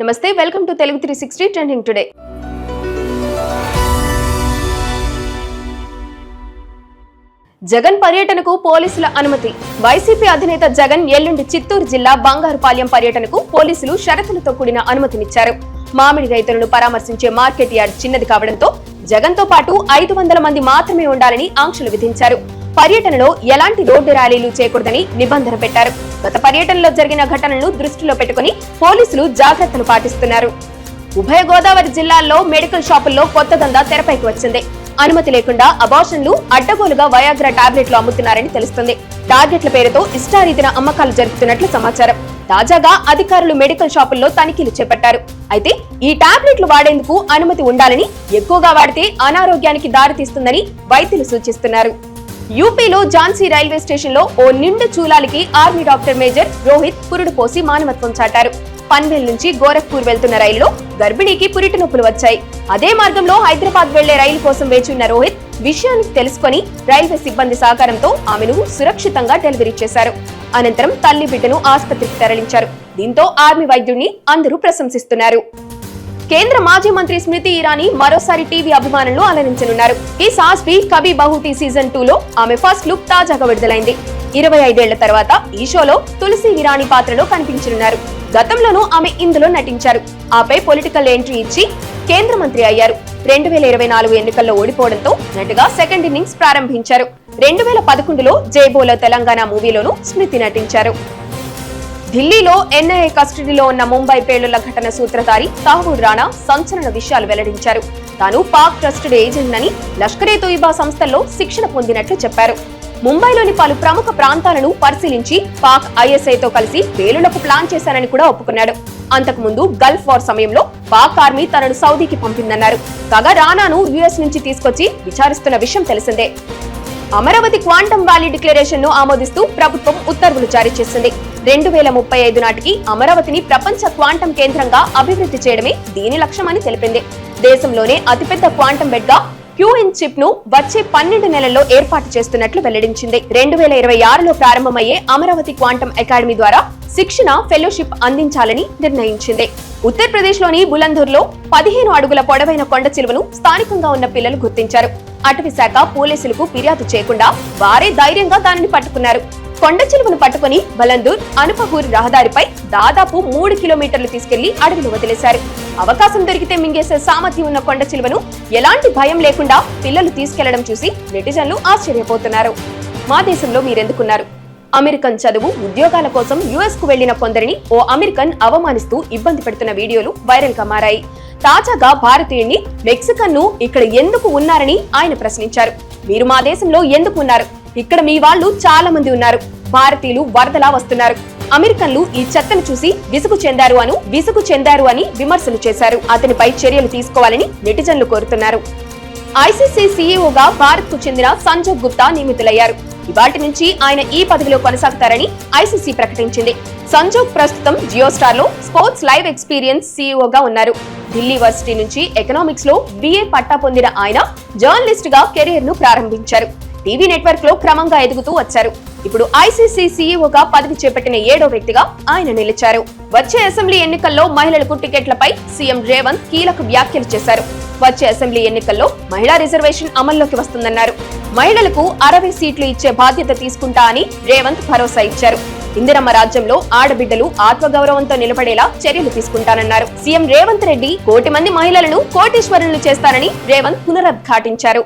నమస్తే, welcome to Telugu 360 trending today. Jagan పర్యటనకు పోలీసుల అనుమతి. వైసీపీ అధినేత జగన్ ఎల్లుండి చిత్తూరు జిల్లా బంగారుపాలెం పర్యటనకు పోలీసులు షరతులతో కూడిన అనుమతినిచ్చారు. మామిడి రైతులను పరామర్శించే మార్కెట్ యార్డ్ చిన్నది కావడంతో జగన్ తో పాటు 500 మంది మాత్రమే ఉండాలని ఆంక్షలు విధించారు. పర్యటనలో ఎలాంటి రోడ్డు ర్యాలీలు చేయకూడదని నిబంధన పెట్టారు. గత పర్యటనలో జరిగిన ఘటనలను దృష్టిలో పెట్టుకుని పోలీసులు జాగ్రత్తలు పాటిస్తున్నారు. ఉభయ గోదావరి జిల్లాల్లో మెడికల్ షాపుల్లో కొత్త దందా తెరపైకి వచ్చింది. అనుమతి లేకుండా అబార్షన్లు, అడ్డగోలుగా వయాగ్రా టాబ్లెట్లు అమ్ముతున్నారని తెలుస్తుంది. టార్గెట్ల పేరుతో ఇష్టారీతిన అమ్మకాలు జరుపుతున్నట్లు సమాచారం. తాజాగా అధికారులు మెడికల్ షాపుల్లో తనిఖీలు చేపట్టారు. అయితే ఈ టాబ్లెట్లు వాడేందుకు అనుమతి ఉండాలని, ఎక్కువగా వాడితే అనారోగ్యానికి దారితీస్తుందని వైద్యులు సూచిస్తున్నారు. యూపీలో ఝాన్సీ రైల్వే స్టేషన్ లో ఓ నిండు చూలాలికి ఆర్మీ డాక్టర్ మేజర్ రోహిత్ పురుడు పోసి మానవత్వం చాటారు. పన్వేల్ నుంచి గోరఖ్పూర్ వెళ్తున్న రైలులో గర్భిణీకి పురిటి నొప్పులు వచ్చాయి. అదే మార్గంలో హైదరాబాద్ వెళ్లే రైలు కోసం వేచి ఉన్న రోహిత్ విషయాన్ని తెలుసుకుని రైల్వే సిబ్బంది సహకారంతో ఆమెను సురక్షితంగా డెలివరీ చేశారు. అనంతరం తల్లి బిడ్డను ఆసుపత్రికి తరలించారు. దీంతో ఆర్మీ వైద్యుడిని అందరూ ప్రశంసిస్తున్నారు. కేంద్ర మాజీ మంత్రి స్మృతి ఇరానీ మరోసారి టీవీ అభిమానులను అలరించనున్నారు. ఈ సాస్వి కవి బహుటి సీజన్ 2 లో ఆమె ఫస్ట్ లుక్ తాజాగా విడుదలైంది. 25 ఏళ్ల తర్వాత ఈ షోలో తులసి ఇరానీ పాత్రలో కనిపించనున్నారు. గతంలోనూ ఆమె ఇందులో నటించారు. ఆపై పొలిటికల్ ఎంట్రీ ఇచ్చి కేంద్ర మంత్రి అయ్యారు. 2024 ఎన్నికల్లో ఓడిపోవడంతో నటుగా సెకండ్ ఇన్నింగ్స్ ప్రారంభించారు. 2011లో జైబోలో తెలంగాణ మూవీలోనూ స్మృతి నటించారు. ఢిల్లీలో ఎన్ఐఏ కస్టడీలో ఉన్న ముంబై పేలుళ్ల ఘటన సూత్రధారి తహవూర్ రాణా సంచలన విషయాలు వెల్లడించారు. తాను పాక్ ట్రస్టెడ్ ఏజెంట్ అని లష్కరే తోయిబా సంస్థల్లో శిక్షణ పొందినట్లు చెప్పారు. ముంబైలోని పలు ప్రముఖ ప్రాంతాలను పరిశీలించి పాక్ ఐఎస్ఐతో కలిసి పేలుళ్లకు ప్లాన్ చేశారని కూడా ఒప్పుకున్నాడు. అంతకుముందు గల్ఫ్ వార్ సమయంలో పాక్ ఆర్మీ తనను సౌదీకి పంపిందన్నారు. కాగా రానాను యుఎస్ నుంచి తీసుకొచ్చి విచారిస్తున్న విషయం తెలిసిందే. అమరావతి క్వాంటమ్ వ్యాలీ డిక్లరేషన్ ను ఆమోదిస్తూ ప్రభుత్వం ఉత్తర్వులు జారీ చేసింది. 2035 నాటికి అమరావతిని ప్రపంచ క్వాంటమ్ కేంద్రంగా అభివృద్ధి చేయడమే దీని లక్ష్యమని తెలిపింది. దేశంలోనే అతిపెద్ద క్వాంటమ్ బెడ్ గా క్యూఇన్ చిప్ ను వచ్చే 12 నెలల్లో ఏర్పాటు చేస్తున్నట్లు వెల్లడించింది. 2026లో ప్రారంభమయ్యే అమరావతి క్వాంటమ్ అకాడమీ ద్వారా శిక్షణ, ఫెలోషిప్ అందించాలని నిర్ణయించింది. ఉత్తరప్రదేశ్ లోని బులందూర్ లో 15 అడుగుల పొడవైన కొండ చిలువను స్థానికంగా ఉన్న పిల్లలు గుర్తించారు. అటవీ శాఖ పోలీసులకు ఫిర్యాదు చేయకుండా వారే ధైర్యంగా దానిని పట్టుకున్నారు. కొండ చిలువను పట్టుకుని బలందూర్ అనుపహూర్ రహదారిపై దాదాపు 3 కిలోమీటర్లు తీసుకెళ్లి అడవిలో వదిలేశారు. అవకాశం దొరికితే మింగేసే సామర్థ్యం ఉన్న కొండ చిలువను ఎలాంటి భయం లేకుండా పిల్లలు తీసుకెళ్లడం చూసి నెటిజన్లు ఆశ్చర్యపోతున్నారు. మా దేశంలో మీరెందుకున్నారు? అమెరికన్ చదువు, ఉద్యోగాల కోసం యుఎస్ కు వెళ్లిన కొందరిని ఓ అమెరికన్ అవమానిస్తూ ఇబ్బంది పెడుతున్న వీడియోలు వైరల్ గా మారాయి. తాజాగా భారతీయుడిని మెక్సికన్ ను ఇక్కడ ఎందుకు ఉన్నారని ఆయన ప్రశ్నించారు. మీరు మా దేశంలో ఎందుకు ఉన్నారు? ఇక్కడ మీ వాళ్ళు చాలా మంది ఉన్నారు. భారతీయులు వరదలా వస్తున్నారు. అమెరికన్లు ఈ చెత్తను చూసి విసుగు చెందారు అని విమర్శలు చేశారు. అతనిపై చర్యలు తీసుకోవాలని నెటిజన్లు కోరుతున్నారు. ఐసీసీ సీఈఓగా భారత్ కు చెందిన సంజోగ్ గుప్తా నియమితులయ్యారు. ఇవాటి నుంచి ఆయన ఈ పదవిలో కొనసాగుతారని ఐసీసీ ప్రకటించింది. సంజోగ్ ప్రస్తుతం జియో స్టార్ లో స్పోర్ట్స్ లైవ్ ఎక్స్పీరియన్స్ సీఈఓగా ఉన్నారు. ఢిల్లీ వర్సిటీ నుంచి ఎకనామిక్స్ లో BA పట్టా పొందిన ఆయన జర్నలిస్ట్ గా కెరీర్ ను ప్రారంభించారు. టీవీ నెట్వర్క్ లో క్రమంగా ఎదుగుతూ వచ్చారు. ఇప్పుడు ఐసీసీ సీఈఓగా పదవి చేపట్టిన 7వ వ్యక్తిగా ఆయన నిలిచారు. వచ్చే అసెంబ్లీ ఎన్నికల్లో మహిళలకు టికెట్లపై సీఎం రేవంత్ కీలక వ్యాఖ్యలు చేశారు. వచ్చే అసెంబ్లీ ఎన్నికల్లో మహిళా రిజర్వేషన్ అమల్లోకి వస్తుందన్నారు. మహిళలకు 60 సీట్లు ఇచ్చే బాధ్యత తీసుకుంటా అని రేవంత్ భరోసా ఇచ్చారు. ఇందిరమ్మ రాజ్యంలో ఆడబిడ్డలు ఆత్మగౌరవంతో నిలబడేలా చర్యలు తీసుకుంటానన్నారు. సీఎం రేవంత్ రెడ్డి 1 కోటి మంది మహిళలను కోటీశ్వరులను చేస్తారని రేవంత్ పునరుద్ఘాటించారు.